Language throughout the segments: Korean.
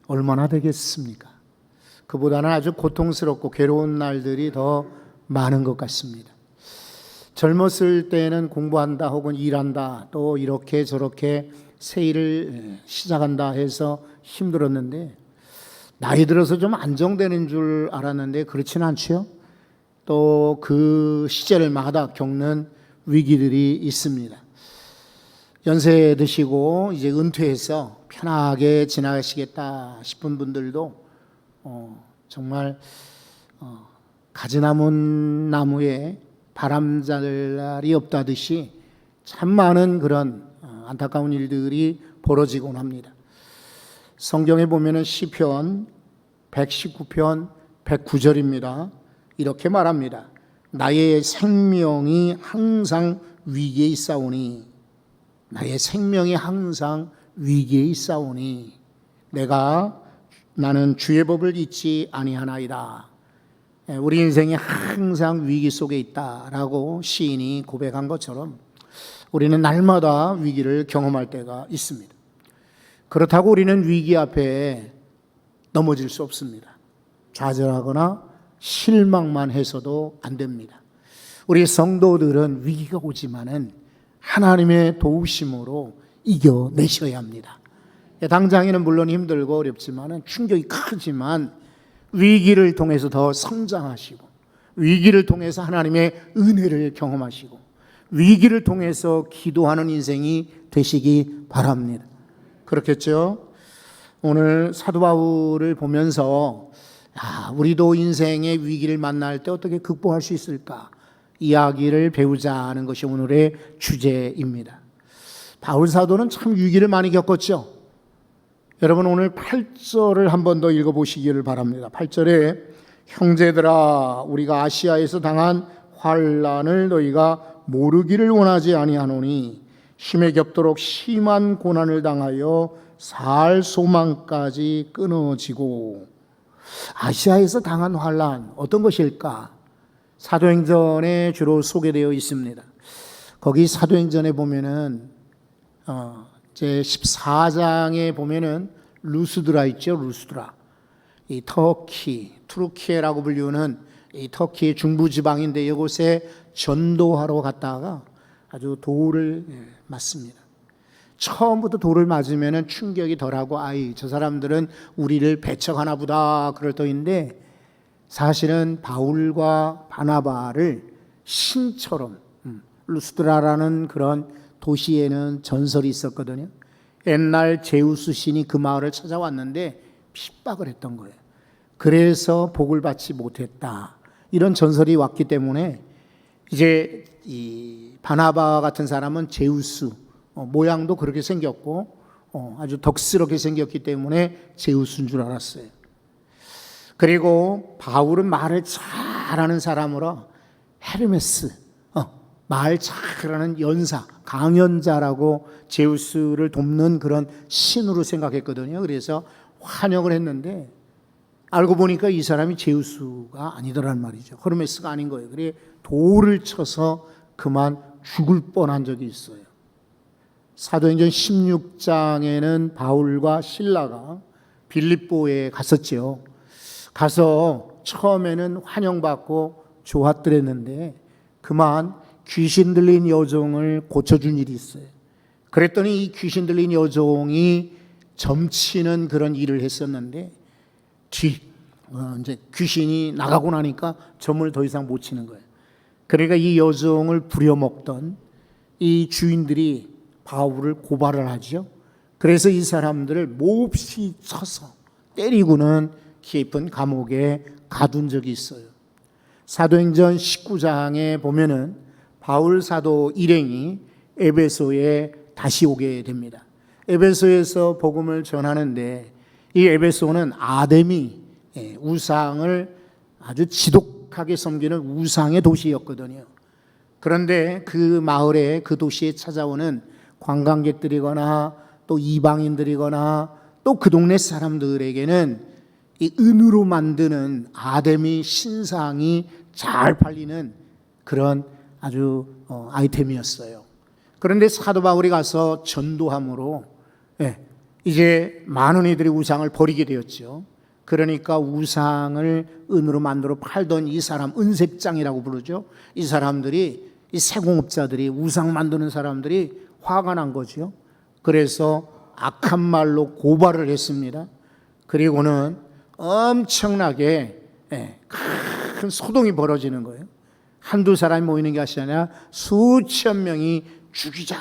얼마나 되겠습니까? 그보다는 아주 고통스럽고 괴로운 날들이 더 많은 것 같습니다. 젊었을 때는 공부한다 혹은 일한다 또 이렇게 저렇게 새 일을 시작한다 해서 힘들었는데 나이 들어서 좀 안정되는 줄 알았는데 그렇지는 않죠. 또 그 시절마다 겪는 위기들이 있습니다. 연세 드시고 이제 은퇴해서 편하게 지나가시겠다 싶은 분들도 정말 가지나문 나무에 바람잘 날이 없다듯이 참 많은 그런 안타까운 일들이 벌어지곤 합니다. 성경에 보면은 시편 119편 109절입니다. 이렇게 말합니다. 나의 생명이 항상 위기에 있사오니 나의 생명이 항상 위기에 있사오니 나는 주의 법을 잊지 아니하나이다. 우리 인생이 항상 위기 속에 있다라고 시인이 고백한 것처럼 우리는 날마다 위기를 경험할 때가 있습니다. 그렇다고 우리는 위기 앞에 넘어질 수 없습니다. 좌절하거나 실망만 해서도 안 됩니다. 우리 성도들은 위기가 오지만은 하나님의 도우심으로 이겨내셔야 합니다. 당장에는 물론 힘들고 어렵지만은 충격이 크지만 위기를 통해서 더 성장하시고 위기를 통해서 하나님의 은혜를 경험하시고 위기를 통해서 기도하는 인생이 되시기 바랍니다. 그렇겠죠? 오늘 사도 바울을 보면서 우리도 인생의 위기를 만날 때 어떻게 극복할 수 있을까? 이야기를 배우자는 것이 오늘의 주제입니다. 바울 사도는 참 위기를 많이 겪었죠. 여러분 오늘 8절을 한 번 더 읽어보시기를 바랍니다. 8절에 형제들아 우리가 아시아에서 당한 환난을 너희가 모르기를 원하지 아니하노니 힘에 겹도록 심한 고난을 당하여 살 소망까지 끊어지고. 아시아에서 당한 환난 어떤 것일까? 사도행전에 주로 소개되어 있습니다. 거기 사도행전에 보면은 제 14장에 보면은 루스드라 있죠. 루스드라. 이 투르키에라고 불리우는 이 터키의 중부 지방인데 이곳에 전도하러 갔다가 아주 돌을 맞습니다. 처음부터 돌을 맞으면은 충격이 덜하고 저 사람들은 우리를 배척하나 보다 그럴 터인데 사실은 바울과 바나바를 신처럼 루스드라라는 그런 도시에는 전설이 있었거든요. 옛날 제우스 신이 그 마을을 찾아왔는데 핍박을 했던 거예요. 그래서 복을 받지 못했다. 이런 전설이 왔기 때문에 이제 이 바나바 같은 사람은 제우스 모양도 그렇게 생겼고 아주 덕스럽게 생겼기 때문에 제우스인 줄 알았어요. 그리고 바울은 말을 잘하는 사람으로 헤르메스 말 잘하는 연사 강연자라고 제우스를 돕는 그런 신으로 생각했거든요. 그래서 환영을 했는데 알고 보니까 이 사람이 제우스가 아니더란 말이죠. 헤르메스가 아닌 거예요. 그래 돌을 쳐서 그만 죽을 뻔한 적이 있어요. 사도행전 16장에는 바울과 실라가 빌립보에 갔었죠. 가서 처음에는 환영받고 좋았더랬는데 그만 귀신 들린 여종을 고쳐준 일이 있어요. 그랬더니 이 귀신 들린 여종이 점치는 그런 일을 했었는데 이제 귀신이 나가고 나니까 점을 더 이상 못 치는 거예요. 그러니까 이 여종을 부려먹던 이 주인들이 바울을 고발을 하죠. 그래서 이 사람들을 몹시 쳐서 때리고는 깊은 감옥에 가둔 적이 있어요. 사도행전 19장에 보면은 바울 사도 일행이 에베소에 다시 오게 됩니다. 에베소에서 복음을 전하는데 이 에베소는 아데미 우상을 아주 지독하게 섬기는 우상의 도시였거든요. 그런데 그 마을에 그 도시에 찾아오는 관광객들이거나 또 이방인들이거나 또 그 동네 사람들에게는 이 은으로 만드는 아데미 신상이 잘 팔리는 그런 아주 아이템이었어요. 그런데 사도 바울이 가서 전도함으로 이제 많은 이들이 우상을 버리게 되었죠. 그러니까 우상을 은으로 만들어 팔던 이 사람, 은색장이라고 부르죠. 이 사람들이, 이 세공업자들이, 우상 만드는 사람들이 화가 난 거죠. 그래서 악한 말로 고발을 했습니다. 그리고는 엄청나게 큰 소동이 벌어지는 거예요. 한두 사람이 모이는 것이 아니라 수천 명이 죽이자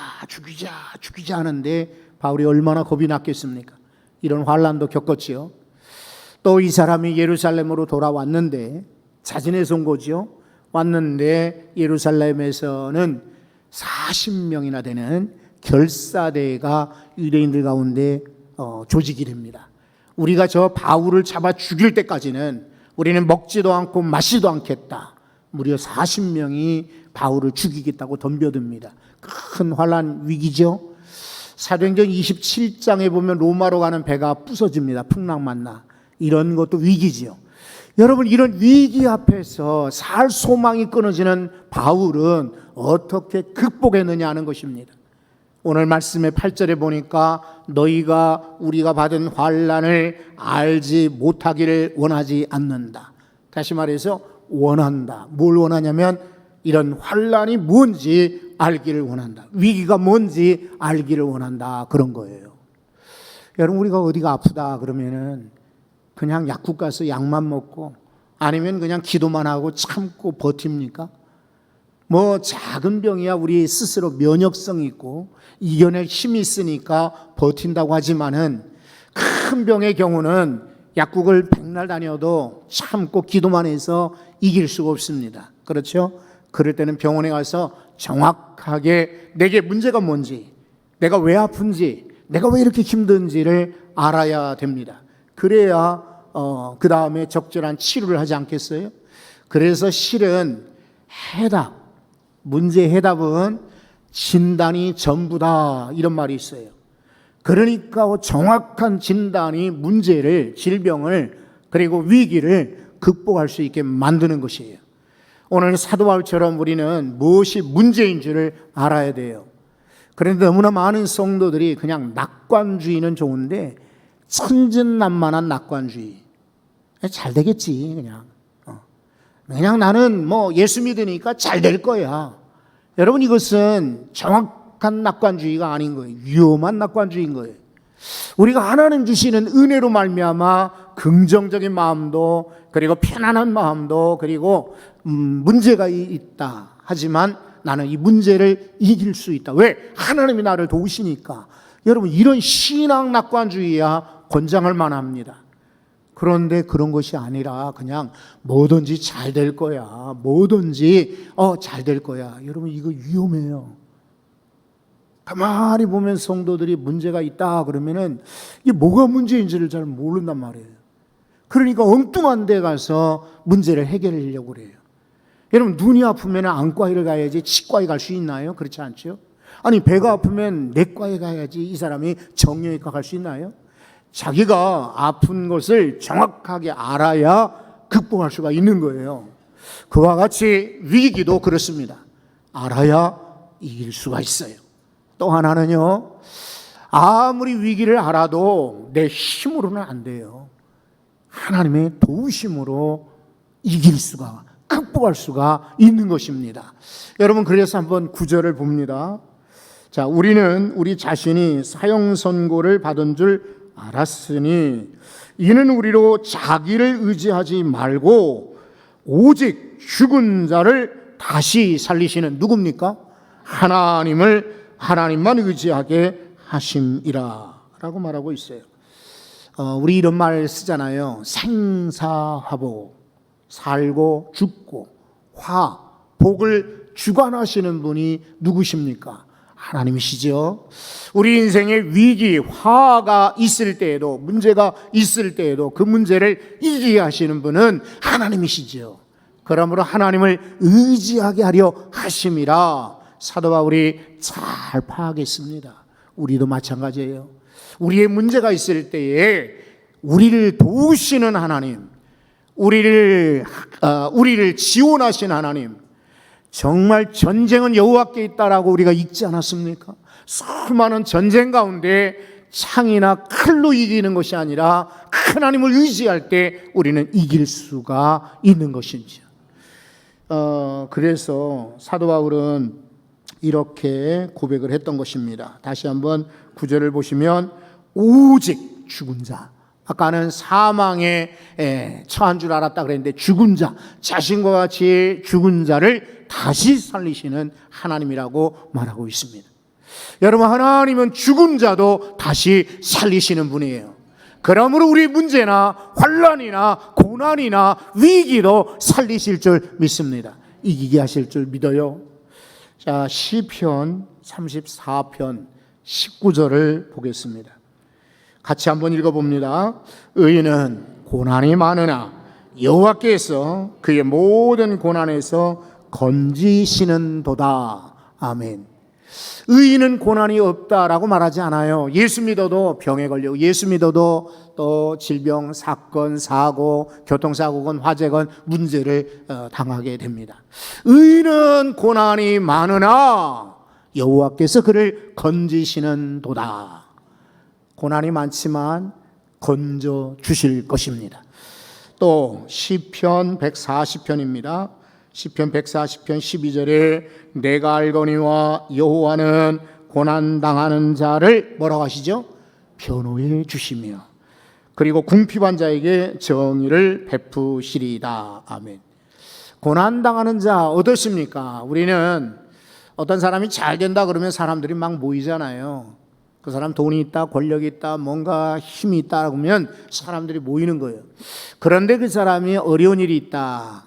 하는데 바울이 얼마나 겁이 났겠습니까? 이런 환난도 겪었지요. 또 이 사람이 예루살렘으로 돌아왔는데, 자진해서 온 거죠. 왔는데 예루살렘에서는 40명이나 되는 결사대가 유대인들 가운데 조직이 됩니다. 우리가 저 바울을 잡아 죽일 때까지는 우리는 먹지도 않고 마시지도 않겠다. 무려 40명이 바울을 죽이겠다고 덤벼듭니다. 큰 환난 위기죠. 사도행전 27장에 보면 로마로 가는 배가 부서집니다. 풍랑만 나. 이런 것도 위기지요. 여러분, 이런 위기 앞에서 살 소망이 끊어지는 바울은 어떻게 극복했느냐 하는 것입니다. 오늘 말씀의 8절에 보니까 너희가 우리가 받은 환난을 알지 못하기를 원하지 않는다. 다시 말해서 원한다. 뭘 원하냐면 이런 환난이 뭔지 알기를 원한다. 위기가 뭔지 알기를 원한다. 그런 거예요. 여러분, 우리가 어디가 아프다 그러면은 그냥 약국 가서 약만 먹고 아니면 그냥 기도만 하고 참고 버팁니까? 뭐 작은 병이야 우리 스스로 면역성이 있고 이겨낼 힘이 있으니까 버틴다고 하지만은 큰 병의 경우는 약국을 백날 다녀도 참고 기도만 해서 이길 수가 없습니다. 그렇죠? 그럴 때는 병원에 가서 정확하게 내게 문제가 뭔지, 내가 왜 아픈지, 내가 왜 이렇게 힘든지를 알아야 됩니다. 그래야 그 다음에 적절한 치료를 하지 않겠어요? 그래서 실은 문제의 해답은 진단이 전부다, 이런 말이 있어요. 그러니까 정확한 진단이 문제를, 질병을, 그리고 위기를 극복할 수 있게 만드는 것이에요. 오늘 사도 바울처럼 우리는 무엇이 문제인 줄을 알아야 돼요. 그런데 너무나 많은 성도들이 그냥 낙관주의는 좋은데 천진난만한 낙관주의. 잘 되겠지, 그냥 나는 뭐 예수 믿으니까 잘 될 거야. 여러분, 이것은 정확한 낙관주의가 아닌 거예요. 위험한 낙관주의인 거예요. 우리가 하나님 주시는 은혜로 말미암아 긍정적인 마음도, 그리고 편안한 마음도, 그리고 문제가 있다. 하지만 나는 이 문제를 이길 수 있다. 왜? 하나님이 나를 도우시니까. 여러분, 이런 신앙 낙관주의야 권장할 만합니다. 그런데 그런 것이 아니라 그냥 뭐든지 잘 될 거야. 뭐든지 잘 될 거야. 여러분, 이거 위험해요. 가만히 보면 성도들이 문제가 있다 그러면은 이게 뭐가 문제인지를 잘 모른단 말이에요. 그러니까 엉뚱한 데 가서 문제를 해결하려고 그래요. 여러분, 눈이 아프면 안과를 가야지 치과에 갈 수 있나요? 그렇지 않죠? 아니, 배가 아프면 내과에 가야지 이 사람이 정형외과 갈 수 있나요? 자기가 아픈 것을 정확하게 알아야 극복할 수가 있는 거예요. 그와 같이 위기도 그렇습니다. 알아야 이길 수가 있어요. 또 하나는요, 아무리 위기를 알아도 내 힘으로는 안 돼요. 하나님의 도우심으로 이길 수가, 극복할 수가 있는 것입니다. 여러분, 그래서 한번 9절을 봅니다. 자, 우리는 우리 자신이 사형 선고를 받은 줄 알았으니 이는 우리로 자기를 의지하지 말고 오직 죽은 자를 다시 살리시는 누굽니까? 하나님만 의지하게 하심이라 라고 말하고 있어요. 우리 이런 말 쓰잖아요. 생사화복, 살고 죽고 복을 주관하시는 분이 누구십니까? 하나님이시죠. 우리 인생의 위기, 화가 있을 때에도, 문제가 있을 때에도 그 문제를 이기게 하시는 분은 하나님이시죠. 그러므로 하나님을 의지하게 하려 하심이라 사도 바울이 잘 파악했습니다. 우리도 마찬가지예요. 우리의 문제가 있을 때에 우리를 도우시는 하나님, 우리를 지원하신 하나님, 정말 전쟁은 여호와께 있다라고 우리가 읽지 않았습니까? 수많은 전쟁 가운데 창이나 칼로 이기는 것이 아니라 하나님을 의지할 때 우리는 이길 수가 있는 것인지요. 그래서 사도 바울은 이렇게 고백을 했던 것입니다. 다시 한번 9절을 보시면 오직 죽은 자, 아까는 사망에 처한 줄 알았다 그랬는데 죽은 자, 자신과 같이 죽은 자를 다시 살리시는 하나님이라고 말하고 있습니다. 여러분, 하나님은 죽은 자도 다시 살리시는 분이에요. 그러므로 우리 문제나 환난이나 고난이나 위기도 살리실 줄 믿습니다. 이기게 하실 줄 믿어요. 자, 시편 34편 19절을 보겠습니다. 같이 한번 읽어봅니다. 의인은 고난이 많으나 여호와께서 그의 모든 고난에서 건지시는도다. 아멘. 의인은 고난이 없다라고 말하지 않아요. 예수 믿어도 병에 걸리고, 예수 믿어도 또 질병, 사건, 사고, 교통사고건 화재건 문제를 당하게 됩니다. 의인은 고난이 많으나 여호와께서 그를 건지시는도다. 고난이 많지만 건져 주실 것입니다. 또 시편 140편입니다. 시편 140편 12절에 내가 알거니와 여호와는 고난당하는 자를 뭐라고 하시죠? 변호해 주시며 그리고 궁핍한 자에게 정의를 베푸시리이다. 아멘. 고난당하는 자 어떻습니까? 우리는 어떤 사람이 잘 된다 그러면 사람들이 막 모이잖아요. 그 사람 돈이 있다, 권력이 있다, 뭔가 힘이 있다 그러면 사람들이 모이는 거예요. 그런데 그 사람이 어려운 일이 있다,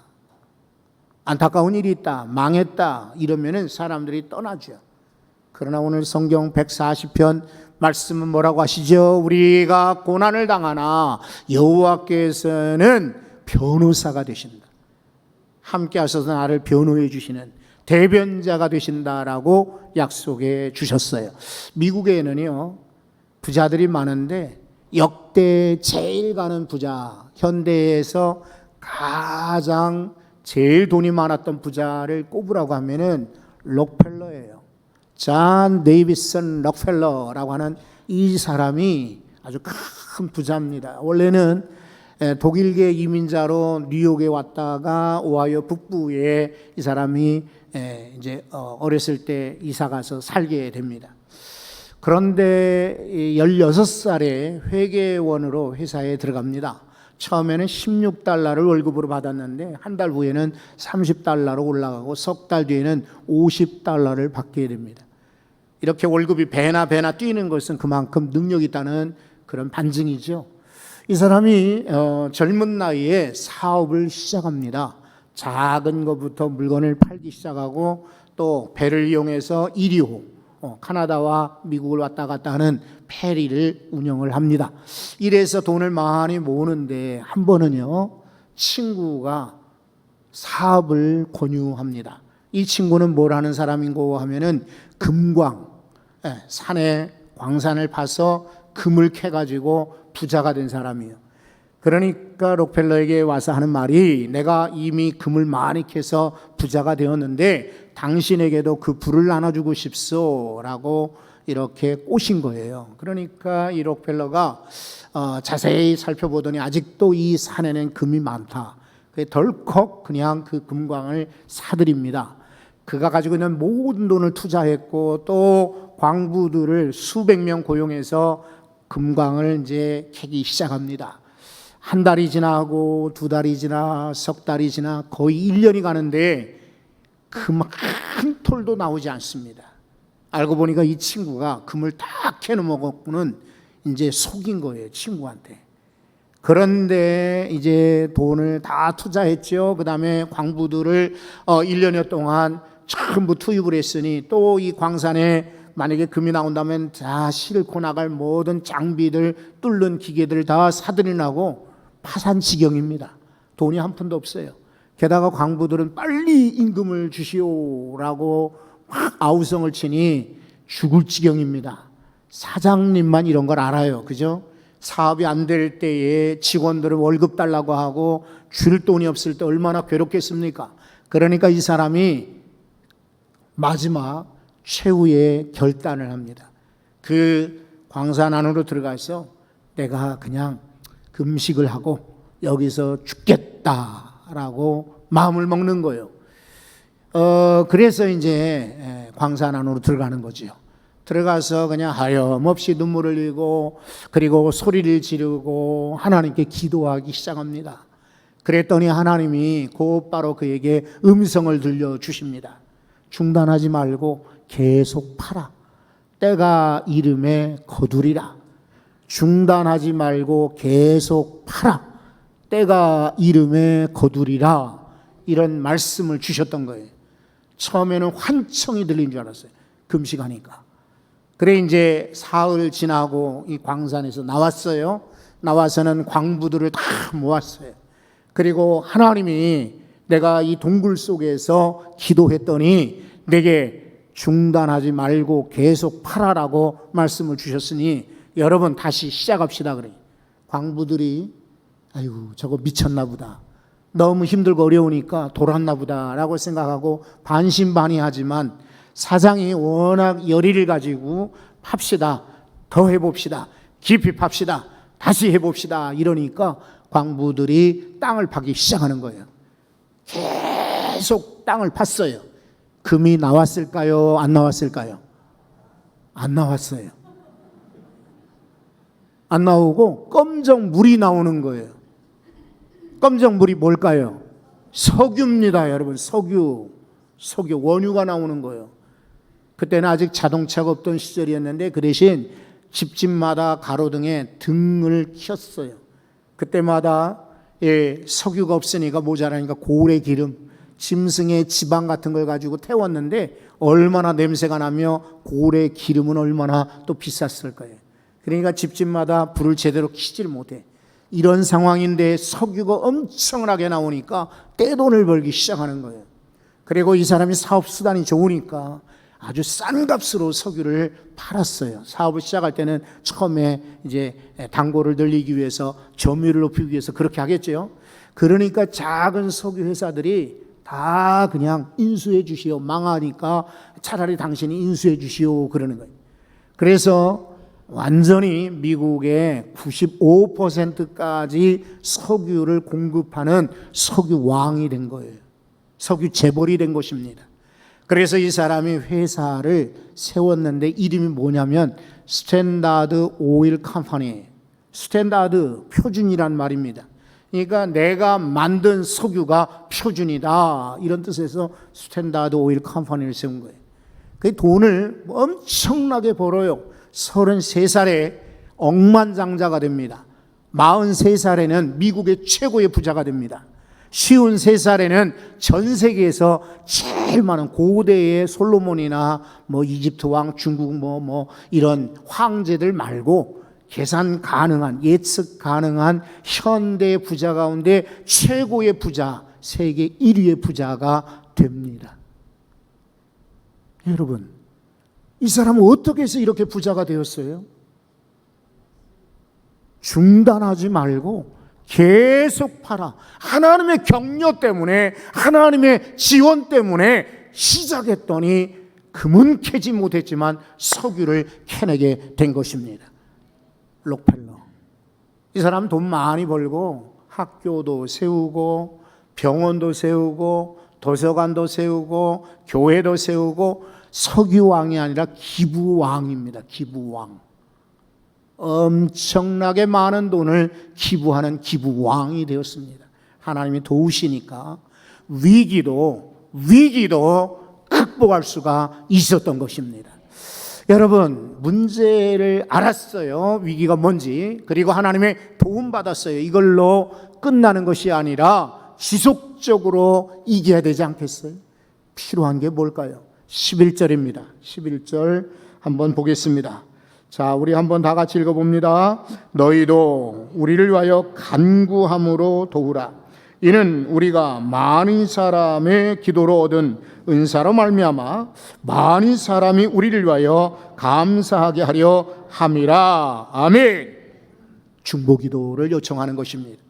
안타까운 일이 있다, 망했다 이러면은 사람들이 떠나죠. 그러나 오늘 성경 140편 말씀은 뭐라고 하시죠? 우리가 고난을 당하나 여호와께서는 변호사가 되신다. 함께 하셔서 나를 변호해 주시는 대변자가 되신다라고 약속해 주셨어요. 미국에는요, 부자들이 많은데 역대 제일 가는 부자, 현대에서 가장 제일 돈이 많았던 부자를 꼽으라고 하면은 록펠러예요. 존 데이비슨 록펠러라고 하는 이 사람이 아주 큰 부자입니다. 원래는 독일계 이민자로 뉴욕에 왔다가 오하이오 북부에 이 사람이 이제 어렸을 때 이사 가서 살게 됩니다. 그런데 16살에 회계원으로 회사에 들어갑니다. 처음에는 $16를 월급으로 받았는데 한 달 후에는 $30로 올라가고 석 달 뒤에는 $50를 받게 됩니다. 이렇게 월급이 배나 뛰는 것은 그만큼 능력이 있다는 그런 반증이죠. 이 사람이 젊은 나이에 사업을 시작합니다. 작은 것부터 물건을 팔기 시작하고 또 배를 이용해서 1호 카나다와 미국을 왔다 갔다 하는 페리를 운영을 합니다. 이래서 돈을 많이 모으는데 한 번은요, 친구가 사업을 권유합니다. 이 친구는 뭘 하는 사람인고 하면은 금광, 산에 광산을 파서 금을 캐가지고 부자가 된 사람이에요. 그러니까 록펠러에게 와서 하는 말이 내가 이미 금을 많이 캐서 부자가 되었는데 당신에게도 그 부를 나눠주고 싶소라고 이렇게 꼬신 거예요. 그러니까 이 록펠러가 자세히 살펴보더니 아직도 이 산에는 금이 많다. 덜컥 그냥 그 금광을 사들입니다. 그가 가지고 있는 모든 돈을 투자했고 또 광부들을 수백 명 고용해서 금광을 이제 캐기 시작합니다. 한 달이 지나고 두 달이 지나 석 달이 지나 거의 1년이 가는데 금 한 톨도 나오지 않습니다. 알고 보니까 이 친구가 금을 다 캐놓고는 이제 속인 거예요, 친구한테. 그런데 이제 돈을 다 투자했죠. 그 다음에 광부들을 1년여 동안 전부 투입을 했으니 또 이 광산에 만약에 금이 나온다면 다 싣고 나갈 모든 장비들, 뚫는 기계들 다 사들이나고 파산지경입니다. 돈이 한 푼도 없어요. 게다가 광부들은 빨리 임금을 주시오라고 막 아우성을 치니 죽을 지경입니다. 사장님만 이런 걸 알아요. 그죠? 사업이 안 될 때에 직원들은 월급 달라고 하고 줄 돈이 없을 때 얼마나 괴롭겠습니까? 그러니까 이 사람이 마지막 최후의 결단을 합니다. 그 광산 안으로 들어가서 내가 그냥 금식을 하고 여기서 죽겠다라고 마음을 먹는 거예요. 그래서 이제 광산 안으로 들어가는 거죠. 들어가서 그냥 하염없이 눈물을 흘리고 그리고 소리를 지르고 하나님께 기도하기 시작합니다. 그랬더니 하나님이 곧바로 그에게 음성을 들려주십니다. 중단하지 말고 계속 팔아. 때가 이름에 거두리라. 중단하지 말고 계속 팔아. 때가 이름에 거두리라. 이런 말씀을 주셨던 거예요. 처음에는 환청이 들린 줄 알았어요. 금식하니까. 그래 이제 사흘 지나고 이 광산에서 나왔어요. 나와서는 광부들을 다 모았어요. 그리고 하나님이 내가 이 동굴 속에서 기도했더니 내게 중단하지 말고 계속 팔아라고 말씀을 주셨으니 여러분 다시 시작합시다. 그래. 광부들이 아이고 저거 미쳤나 보다. 너무 힘들고 어려우니까 돌았나 보다라고 생각하고 반신반의하지만 사장이 워낙 열의를 가지고 팝시다. 더 해봅시다. 깊이 팝시다. 다시 해봅시다. 이러니까 광부들이 땅을 파기 시작하는 거예요. 계속 땅을 팠어요. 금이 나왔을까요? 안 나왔을까요? 안 나왔어요. 안 나오고 검정 물이 나오는 거예요. 검정 물이 뭘까요? 석유입니다, 여러분. 석유 원유가 나오는 거예요. 그때는 아직 자동차가 없던 시절이었는데 그 대신 집집마다 가로등에 등을 켰어요. 그때마다 석유가 없으니까 모자라니까 고래 기름, 짐승의 지방 같은 걸 가지고 태웠는데 얼마나 냄새가 나며 고래 기름은 얼마나 또 비쌌을 거예요. 그러니까 집집마다 불을 제대로 켜지를 못해. 이런 상황인데 석유가 엄청나게 나오니까 떼돈을 벌기 시작하는 거예요. 그리고 이 사람이 사업 수단이 좋으니까 아주 싼 값으로 석유를 팔았어요. 사업을 시작할 때는 처음에 이제 단골을 늘리기 위해서 점유율을 높이기 위해서 그렇게 하겠죠. 그러니까 작은 석유 회사들이 다 그냥 인수해 주시오. 망하니까 차라리 당신이 인수해 주시오. 그러는 거예요. 그래서 완전히 미국의 95%까지 석유를 공급하는 석유왕이 된 거예요. 석유 재벌이 된 것입니다. 그래서 이 사람이 회사를 세웠는데 이름이 뭐냐면 스탠다드 오일 컴퍼니. 스탠다드, 표준이란 말입니다. 그러니까 내가 만든 석유가 표준이다 이런 뜻에서 스탠다드 오일 컴퍼니를 세운 거예요. 그 돈을 엄청나게 벌어요. 33살에 억만장자가 됩니다. 43살에는 미국의 최고의 부자가 됩니다. 53살에는 전 세계에서 제일 많은 고대의 솔로몬이나 이집트 왕, 중국 이런 황제들 말고 계산 가능한, 예측 가능한 현대 부자 가운데 최고의 부자, 세계 1위의 부자가 됩니다. 여러분, 이 사람은 어떻게 해서 이렇게 부자가 되었어요? 중단하지 말고 계속 팔아. 하나님의 격려 때문에, 하나님의 지원 때문에 시작했더니 금은 캐지 못했지만 석유를 캐내게 된 것입니다. 록펠러. 이 사람 돈 많이 벌고 학교도 세우고 병원도 세우고 도서관도 세우고 교회도 세우고 석유왕이 아니라 기부왕입니다. 기부왕. 엄청나게 많은 돈을 기부하는 기부왕이 되었습니다. 하나님이 도우시니까 위기도 극복할 수가 있었던 것입니다. 여러분, 문제를 알았어요. 위기가 뭔지. 그리고 하나님의 도움받았어요. 이걸로 끝나는 것이 아니라 지속적으로 이겨야 되지 않겠어요? 필요한 게 뭘까요? 11절입니다. 11절 한번 보겠습니다. 자, 우리 한번 다 같이 읽어봅니다. 너희도 우리를 위하여 간구함으로 도우라. 이는 우리가 많은 사람의 기도로 얻은 은사로 말미암아 많은 사람이 우리를 위하여 감사하게 하려 함이라. 아멘. 중보기도를 요청하는 것입니다.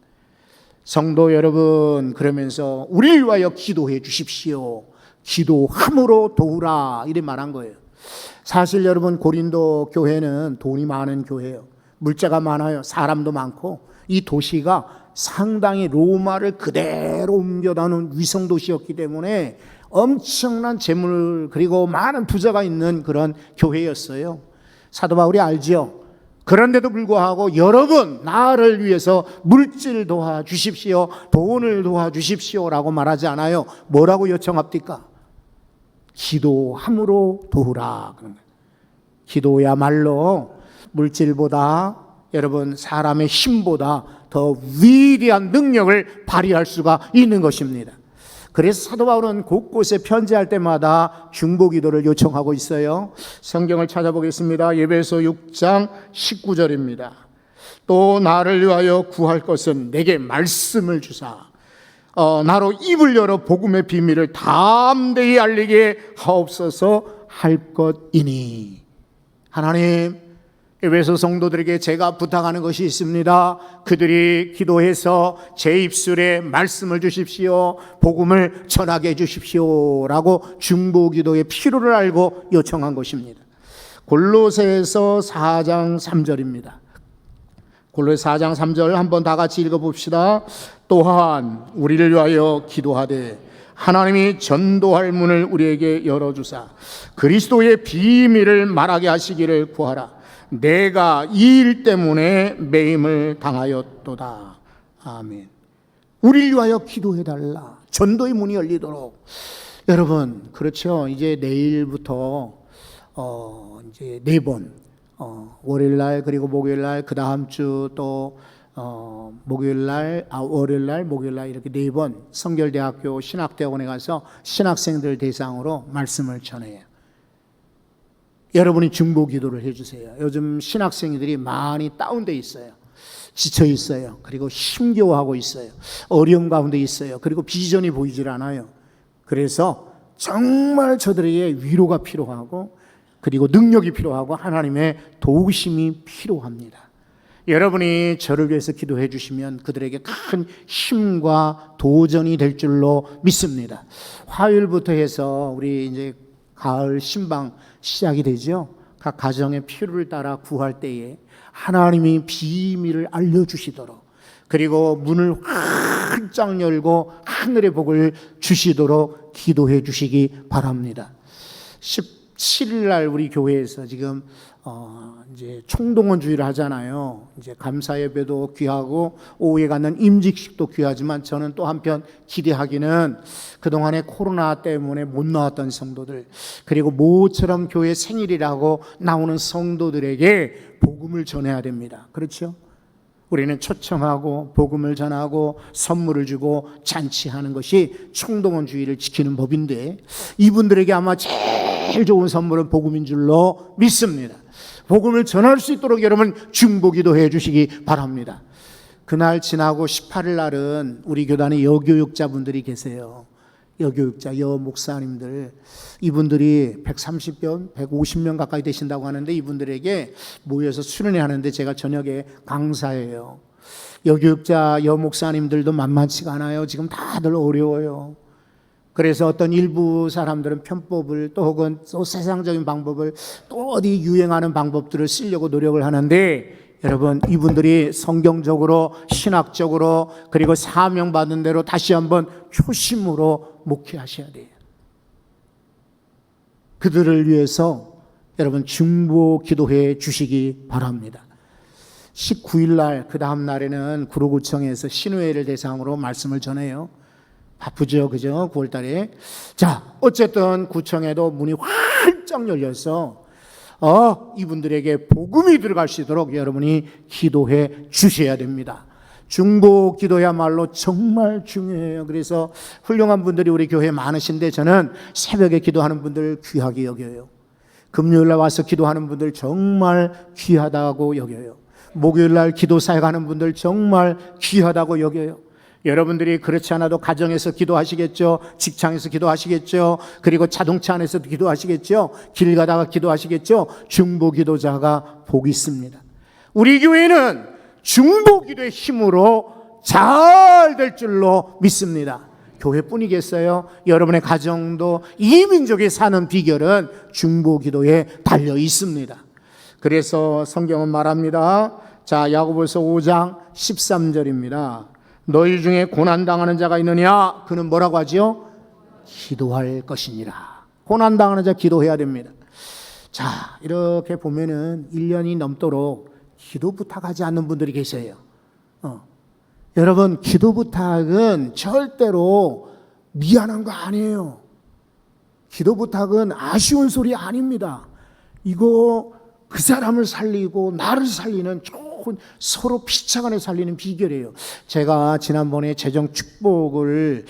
성도 여러분, 그러면서 우리를 위하여 기도해 주십시오. 기도함으로 도우라 이렇게 말한 거예요. 사실 여러분, 고린도 교회는 돈이 많은 교회예요. 물자가 많아요. 사람도 많고. 이 도시가 상당히 로마를 그대로 옮겨다 놓은 위성 도시였기 때문에 엄청난 재물 그리고 많은 부자가 있는 그런 교회였어요. 사도 바울이 알지요. 그런데도 불구하고 여러분, 나를 위해서 물질 도와주십시오, 돈을 도와주십시오라고 말하지 않아요. 뭐라고 요청합니까? 기도함으로 도우라. 기도야말로 물질보다, 여러분, 사람의 힘보다 더 위대한 능력을 발휘할 수가 있는 것입니다. 그래서 사도 바울은 곳곳에 편지할 때마다 중보기도를 요청하고 있어요. 성경을 찾아보겠습니다. 에베소 6장 19절입니다. 또 나를 위하여 구할 것은 내게 말씀을 주사 나로 입을 열어 복음의 비밀을 담대히 알리게 하옵소서 할 것이니. 하나님, 에베소 성도들에게 제가 부탁하는 것이 있습니다. 그들이 기도해서 제 입술에 말씀을 주십시오, 복음을 전하게 해주십시오 라고 중보기도의 필요를 알고 요청한 것입니다. 골로새서 4장 3절입니다. 골로새 4장 3절 한번 다 같이 읽어봅시다. 또한 우리를 위하여 기도하되 하나님이 전도할 문을 우리에게 열어주사 그리스도의 비밀을 말하게 하시기를 구하라. 내가 이 일 때문에 매임을 당하였도다. 아멘. 우리를 위하여 기도해달라. 전도의 문이 열리도록. 여러분, 그렇죠. 이제 내일부터 이제 4번, 월요일날 그리고 목요일날, 그 다음 주 또 목요일날, 월요일날, 목요일날 이렇게 4번 성결대학교 신학대학원에 가서 신학생들 대상으로 말씀을 전해요. 여러분이 중보기도를 해주세요. 요즘 신학생들이 많이 다운돼 있어요. 지쳐 있어요. 그리고 힘겨워하고 있어요. 어려움 가운데 있어요. 그리고 비전이 보이질 않아요. 그래서 정말 저들에게 위로가 필요하고, 그리고 능력이 필요하고, 하나님의 도우심이 필요합니다. 여러분이 저를 위해서 기도해 주시면 그들에게 큰 힘과 도전이 될 줄로 믿습니다. 화요일부터 해서 우리 이제 가을 신방 시작이 되죠. 각 가정의 필요를 따라 구할 때에 하나님이 비밀을 알려주시도록, 그리고 문을 활짝 열고 하늘의 복을 주시도록 기도해 주시기 바랍니다. 17일 날 우리 교회에서 지금 이제 총동원 주의를 하잖아요. 이제 감사 예배도 귀하고 오후에 갖는 임직식도 귀하지만, 저는 또 한편 기대하기는 그동안에 코로나 때문에 못 나왔던 성도들, 그리고 모처럼 교회 생일이라고 나오는 성도들에게 복음을 전해야 됩니다. 그렇죠? 우리는 초청하고 복음을 전하고 선물을 주고 잔치하는 것이 총동원 주의를 지키는 법인데, 이분들에게 아마 제일 좋은 선물은 복음인 줄로 믿습니다. 복음을 전할 수 있도록 여러분 중보기도 해 주시기 바랍니다. 그날 지나고 18일 날은 우리 교단에 여교육자분들이 계세요. 여교육자, 여목사님들, 이분들이 130명, 150명 가까이 되신다고 하는데, 이분들에게 모여서 수련회 하는데 제가 저녁에 강사예요. 여교육자, 여목사님들도 만만치가 않아요. 지금 다들 어려워요. 그래서 어떤 일부 사람들은 편법을, 또 혹은 또 세상적인 방법을, 또 어디 유행하는 방법들을 쓰려고 노력을 하는데, 여러분, 이분들이 성경적으로, 신학적으로, 그리고 사명받은 대로 다시 한번 초심으로 목회하셔야 돼요. 그들을 위해서 여러분 중보 기도해 주시기 바랍니다. 19일 날, 그 다음 날에는 구로구청에서 신우회를 대상으로 말씀을 전해요. 바쁘죠, 그죠? 9월 달에. 자, 어쨌든 구청에도 문이 활짝 열려서 이분들에게 복음이 들어갈 수 있도록 여러분이 기도해 주셔야 됩니다. 중보 기도야말로 정말 중요해요. 그래서 훌륭한 분들이 우리 교회에 많으신데, 저는 새벽에 기도하는 분들 귀하게 여겨요. 금요일날 와서 기도하는 분들 정말 귀하다고 여겨요. 목요일날 기도 사역하는 분들 정말 귀하다고 여겨요. 여러분들이 그렇지 않아도 가정에서 기도하시겠죠. 직장에서 기도하시겠죠. 그리고 자동차 안에서도 기도하시겠죠. 길 가다가 기도하시겠죠. 중보 기도자가 복이 있습니다. 우리 교회는 중보 기도의 힘으로 잘 될 줄로 믿습니다. 교회뿐이겠어요? 여러분의 가정도 이 민족이 사는 비결은 중보기도에 달려 있습니다. 그래서 성경은 말합니다. 자, 야고보서 5장 13절입니다. 너희 중에 고난당하는 자가 있느냐? 그는 뭐라고 하지요? 기도할 것이니라. 고난당하는 자 기도해야 됩니다. 자, 이렇게 보면은 1년이 넘도록 기도 부탁하지 않는 분들이 계세요. 여러분, 기도 부탁은 절대로 미안한 거 아니에요. 기도 부탁은 아쉬운 소리 아닙니다. 이거 그 사람을 살리고 나를 살리는 좋은 서로 피차간에 살리는 비결이에요. 제가 지난번에 재정 축복을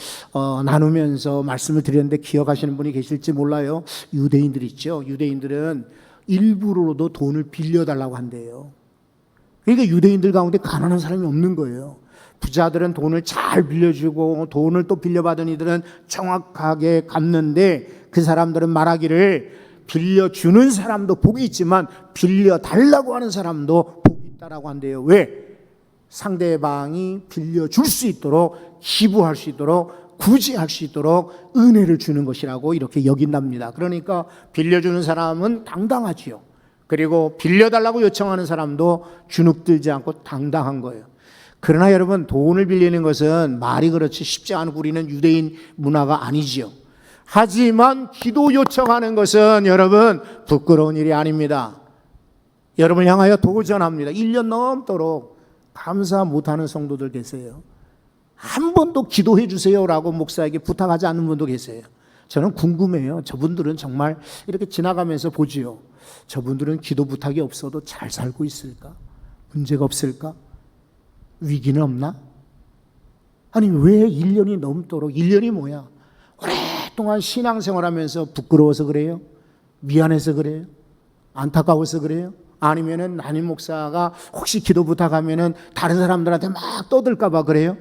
나누면서 말씀을 드렸는데 기억하시는 분이 계실지 몰라요. 유대인들 있죠. 유대인들은 일부러도 돈을 빌려달라고 한대요. 그러니까 유대인들 가운데 가난한 사람이 없는 거예요. 부자들은 돈을 잘 빌려주고 돈을 또 빌려받은 이들은 정확하게 갚는데 그 사람들은 말하기를 빌려주는 사람도 복이 있지만 빌려달라고 하는 사람도 복이 있다라고 한대요. 왜? 상대방이 빌려줄 수 있도록, 기부할 수 있도록, 구제할 수 있도록 은혜를 주는 것이라고 이렇게 여긴답니다. 그러니까 빌려주는 사람은 당당하지요. 그리고 빌려달라고 요청하는 사람도 주눅들지 않고 당당한 거예요. 그러나 여러분, 돈을 빌리는 것은 말이 그렇지 쉽지 않고 우리는 유대인 문화가 아니지요. 하지만 기도 요청하는 것은 여러분 부끄러운 일이 아닙니다. 여러분을 향하여 도전합니다. 1년 넘도록 감사 못하는 성도들 계세요. 한 번도 기도해 주세요라고 목사에게 부탁하지 않는 분도 계세요. 저는 궁금해요. 저분들은 정말 이렇게 지나가면서 보지요. 저분들은 기도 부탁이 없어도 잘 살고 있을까? 문제가 없을까? 위기는 없나? 아니, 왜 1년이 넘도록, 1년이 뭐야? 오랫동안 신앙생활하면서 부끄러워서 그래요? 미안해서 그래요? 안타까워서 그래요? 아니면은 담임 목사가 혹시 기도 부탁하면은 다른 사람들한테 막 떠들까 봐 그래요?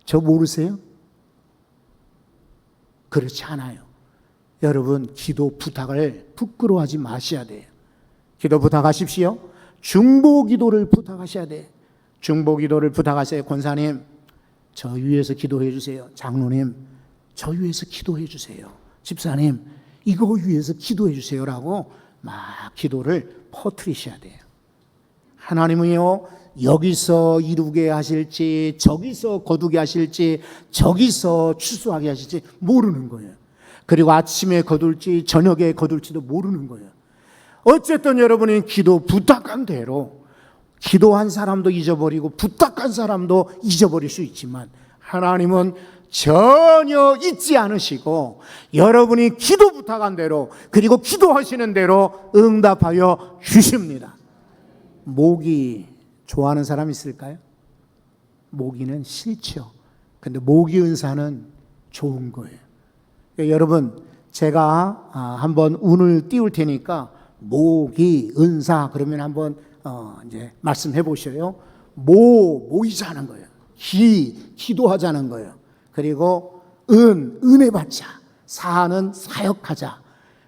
저 모르세요? 그렇지 않아요. 여러분, 기도 부탁을 부끄러워하지 마셔야 돼요. 기도 부탁하십시오. 중보 기도를 부탁하셔야 돼요. 중보 기도를 부탁하세요. 권사님, 저 위해서 기도해 주세요. 장로님, 저 위해서 기도해 주세요. 집사님, 이거 위해서 기도해 주세요라고 막 기도를 퍼뜨리셔야 돼요. 하나님은요, 여기서 이루게 하실지, 저기서 거두게 하실지, 저기서 추수하게 하실지 모르는 거예요. 그리고 아침에 거둘지 저녁에 거둘지도 모르는 거예요. 어쨌든 여러분이 기도 부탁한 대로, 기도한 사람도 잊어버리고 부탁한 사람도 잊어버릴 수 있지만 하나님은 전혀 잊지 않으시고 여러분이 기도 부탁한 대로, 그리고 기도하시는 대로 응답하여 주십니다. 모기 좋아하는 사람 있을까요? 모기는 싫죠. 근데 모기 은사는 좋은 거예요. 여러분, 제가 한번 운을 띄울 테니까 모기 은사 그러면 한번 이제 말씀해 보셔요. 모이자는 거예요. 기도하자는 거예요. 그리고 은혜 받자. 사는 사역하자.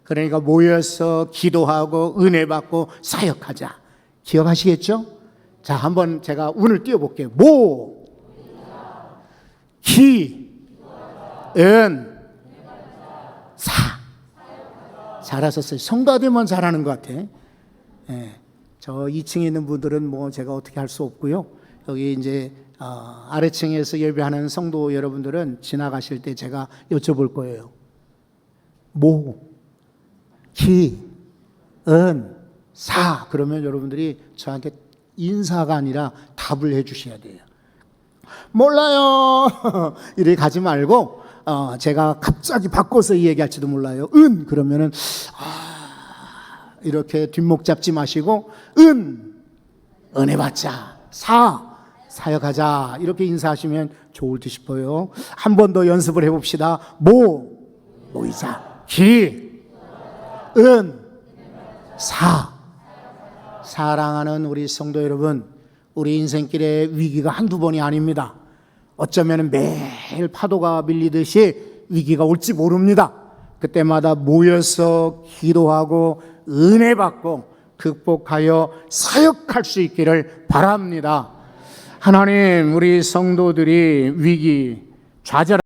그러니까 모여서 기도하고 은혜 받고 사역하자. 기억하시겠죠? 자, 한번 제가 운을 띄워 볼게요. 사. 잘하셨어요. 성가대만 잘하는 것 같아. 예. 저 2층에 있는 분들은 뭐 제가 어떻게 할 수 없고요. 여기 이제 아래층에서 예배하는 성도 여러분들은 지나가실 때 제가 여쭤볼 거예요. 사. 그러면 여러분들이 저한테 인사가 아니라 답을 해 주셔야 돼요. 몰라요. 이렇게 가지 말고 제가 갑자기 바꿔서 얘기할지도 몰라요. 그러면은 이렇게 뒷목 잡지 마시고 은혜 받자. 사역하자. 이렇게 인사하시면 좋을 듯 싶어요. 한 번 더 연습을 해봅시다. 모이자. 사랑하는 우리 성도 여러분, 우리 인생길의 위기가 한두 번이 아닙니다. 어쩌면 매일 파도가 밀리듯이 위기가 올지 모릅니다. 그때마다 모여서 기도하고 은혜 받고 극복하여 사역할 수 있기를 바랍니다. 하나님, 우리 성도들이 위기, 좌절